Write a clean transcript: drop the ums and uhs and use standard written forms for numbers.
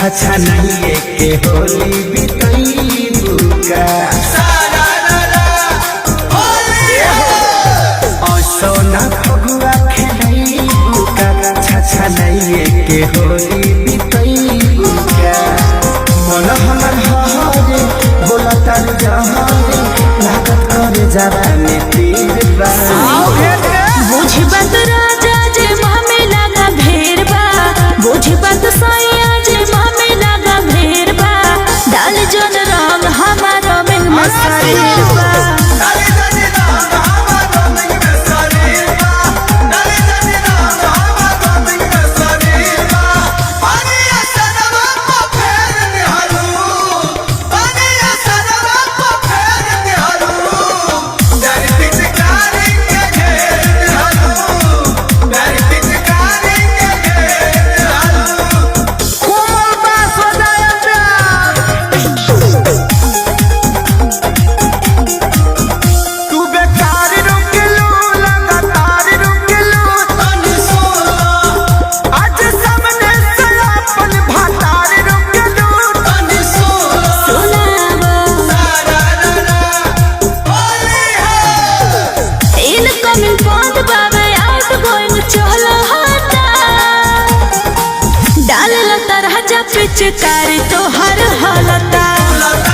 छछा नहीं के होली बितई बुका सोना फगुआ खेलई बुका छछा नहीं के होली बितई बुका मन हमर हरे बोला तार जहारे लागत करे जरा में तीर बा बुझ बात राजा जे मामे लगा भेड़ बा बुझ बात साया जे मामे लगा भेड़ बा डाल जन रंग हमारा में मसालेर बा पिचकारी तो हर हालता